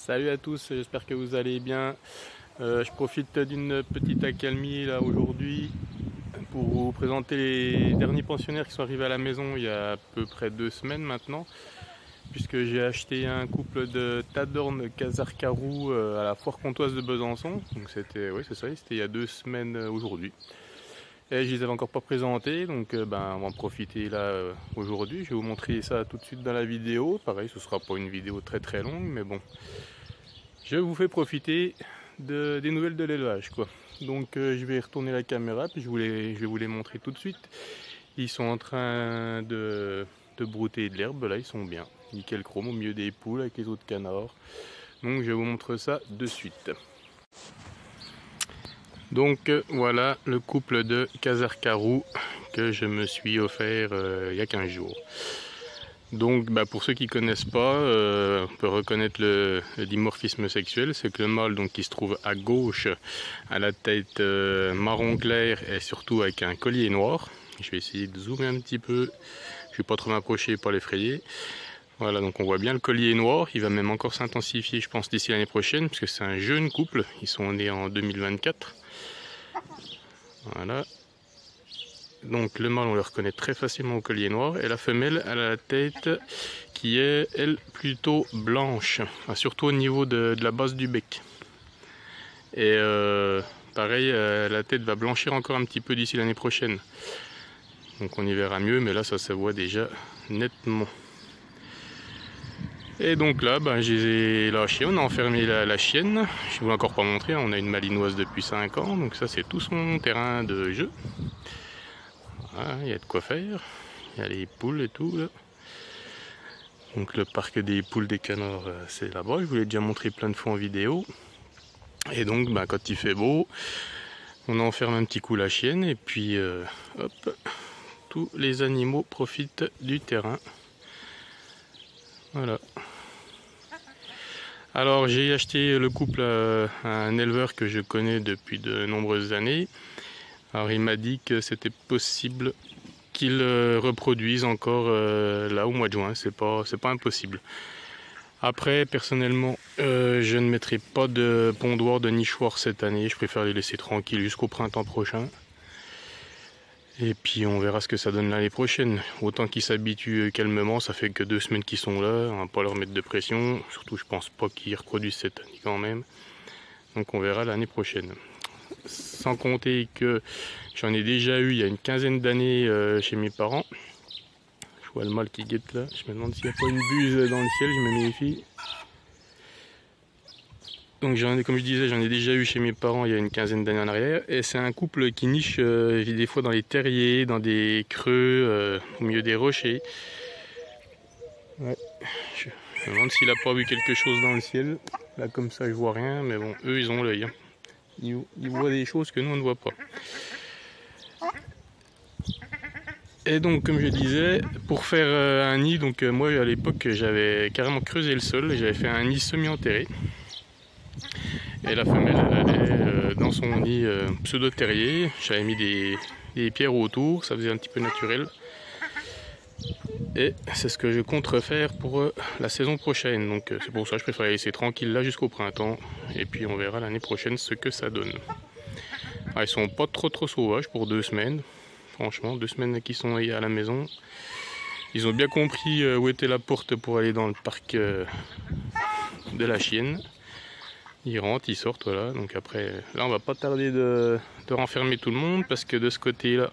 Salut à tous, j'espère que vous allez bien. Je profite d'une petite accalmie là aujourd'hui pour vous présenter les derniers pensionnaires qui sont arrivés à la maison il y a à peu près 2 semaines maintenant, puisque j'ai acheté un couple de Tadorne Casarcarou à la foire comtoise de Besançon. Donc c'était, oui c'est ça, c'était il y a 2 semaines aujourd'hui. Et je les avais encore pas présentés, donc on va en profiter là aujourd'hui. Je vais vous montrer ça tout de suite dans la vidéo. Pareil, ce sera pas une vidéo très longue, mais bon. Je vous fais profiter des nouvelles de l'élevage, quoi. Donc je vais retourner la caméra, puis je vais vous les montrer tout de suite. Ils sont en train de brouter de l'herbe, là ils sont bien. Nickel chrome au milieu des poules avec les autres canards. Donc je vous montre ça de suite. Donc voilà le couple de Casarcarou que je me suis offert il y a 15 jours. Donc pour ceux qui ne connaissent pas, on peut reconnaître le dimorphisme sexuel, c'est que le mâle donc, qui se trouve à gauche, à la tête marron clair et surtout avec un collier noir. Je vais essayer de zoomer un petit peu, je ne vais pas trop m'approcher pour l'effrayer. Voilà, donc on voit bien le collier noir, il va même encore s'intensifier je pense d'ici l'année prochaine, puisque c'est un jeune couple, ils sont nés en 2024. Voilà. Donc le mâle on le reconnaît très facilement au collier noir et la femelle elle a la tête qui est elle plutôt blanche, enfin, surtout au niveau de la base du bec. Et pareil la tête va blanchir encore un petit peu d'ici l'année prochaine. Donc on y verra mieux, mais là ça se voit déjà nettement. Et donc là je les ai lâchés, on a enfermé la chienne. Je ne vous l'ai encore pas montré, on a une malinoise depuis 5 ans, donc ça c'est tout son terrain de jeu. Voilà, il y a de quoi faire, il y a les poules et tout là. Donc le parc des poules des canards c'est là-bas, je vous l'ai déjà montré plein de fois en vidéo. Et donc quand il fait beau, on enferme un petit coup la chienne et puis hop, tous les animaux profitent du terrain. Voilà. Alors j'ai acheté le couple à un éleveur que je connais depuis de nombreuses années. Alors il m'a dit que c'était possible qu'ils reproduisent encore là au mois de juin, c'est pas impossible. Après personnellement je ne mettrai pas de pondoir, de nichoir cette année, je préfère les laisser tranquilles jusqu'au printemps prochain. Et puis on verra ce que ça donne l'année prochaine. Autant qu'ils s'habituent calmement, ça fait que 2 semaines qu'ils sont là, on va pas leur mettre de pression, surtout je pense pas qu'ils reproduisent cette année quand même. Donc on verra l'année prochaine. Sans compter que j'en ai déjà eu il y a une quinzaine d'années chez mes parents. Je vois le mâle qui guette là, je me demande s'il n'y a pas une buse dans le ciel, je me méfie. Donc comme je disais, j'en ai déjà eu chez mes parents il y a une quinzaine d'années en arrière. Et c'est un couple qui niche des fois dans les terriers, dans des creux, au milieu des rochers. Ouais. Je me demande s'il n'a pas vu quelque chose dans le ciel. Là comme ça je vois rien, mais bon, eux ils ont l'œil. Hein. Ils voient des choses que nous on ne voit pas. Et donc comme je disais, pour faire un nid, donc moi à l'époque j'avais carrément creusé le sol et j'avais fait un nid semi-enterré. Et la femelle elle allait dans son nid pseudo-terrier, j'avais mis des pierres autour, ça faisait un petit peu naturel. Et c'est ce que je compte refaire pour la saison prochaine, donc c'est pour ça que je préfère laisser tranquille là jusqu'au printemps. Et puis on verra l'année prochaine ce que ça donne. Ah, ils sont pas trop sauvages pour 2 semaines. Franchement, 2 semaines qu'ils sont à la maison. Ils ont bien compris où était la porte pour aller dans le parc de la chienne. Ils rentrent, ils sortent, voilà. Donc après, là on va pas tarder de renfermer tout le monde parce que de ce côté-là,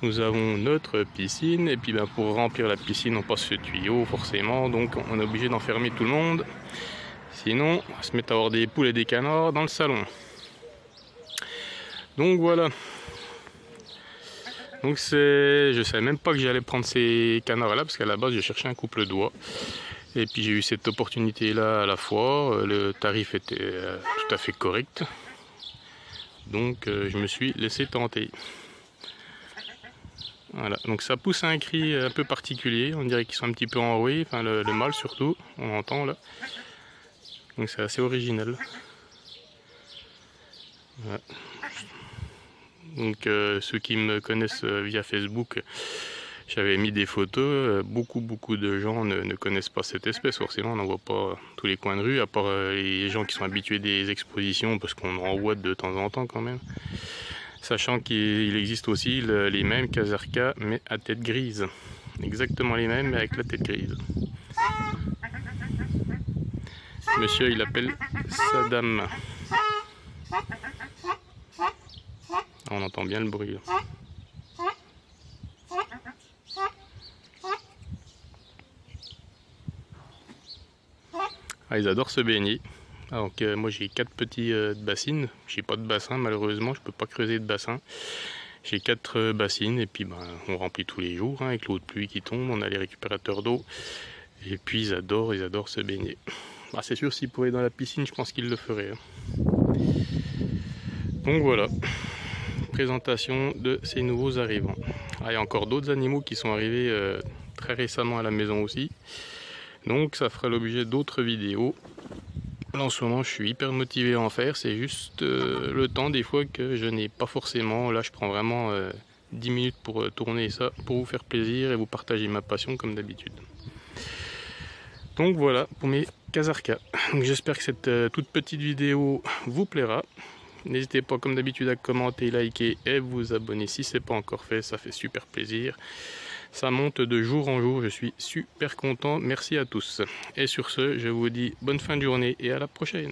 nous avons notre piscine. Et puis pour remplir la piscine, on passe le tuyau forcément. Donc on est obligé d'enfermer tout le monde. Sinon, on va se mettre à avoir des poules et des canards dans le salon. Donc voilà. Donc je savais même pas que j'allais prendre ces canards là parce qu'à la base je cherchais un couple d'oies. Et puis j'ai eu cette opportunité là à la foire, le tarif était tout à fait correct. Donc je me suis laissé tenter. Voilà, donc ça pousse un cri un peu particulier, on dirait qu'ils sont un petit peu enroués, enfin le mâle surtout, on entend là. Donc c'est assez original. Voilà. Donc ceux qui me connaissent via Facebook J'avais mis des photos, beaucoup de gens ne connaissent pas cette espèce, forcément on n'en voit pas tous les coins de rue, à part les gens qui sont habitués des expositions, parce qu'on en voit de temps en temps quand même. Sachant qu'il existe aussi les mêmes Kazarka, mais à tête grise. Exactement les mêmes, mais avec la tête grise. Monsieur, il appelle Saddam. On entend bien le bruit. Ah, ils adorent se baigner. Donc moi j'ai 4 petits bassines. J'ai pas de bassin malheureusement, je peux pas creuser de bassin. J'ai 4 bassines et puis on remplit tous les jours avec l'eau de pluie qui tombe. On a les récupérateurs d'eau et puis ils adorent se baigner. C'est sûr, s'ils pouvaient dans la piscine, je pense qu'ils le feraient. Donc voilà, présentation de ces nouveaux arrivants. Il y a encore d'autres animaux qui sont arrivés très récemment à la maison aussi. Donc ça fera l'objet d'autres vidéos. Là en ce moment je suis hyper motivé à en faire, c'est juste le temps des fois que je n'ai pas forcément. Là je prends vraiment 10 minutes pour tourner ça, pour vous faire plaisir et vous partager ma passion comme d'habitude. Donc voilà pour mes Kazarka. J'espère que cette toute petite vidéo vous plaira. N'hésitez pas comme d'habitude à commenter, liker et vous abonner si ce n'est pas encore fait, ça fait super plaisir. Ça monte de jour en jour, je suis super content, merci à tous. Et sur ce, je vous dis bonne fin de journée et à la prochaine.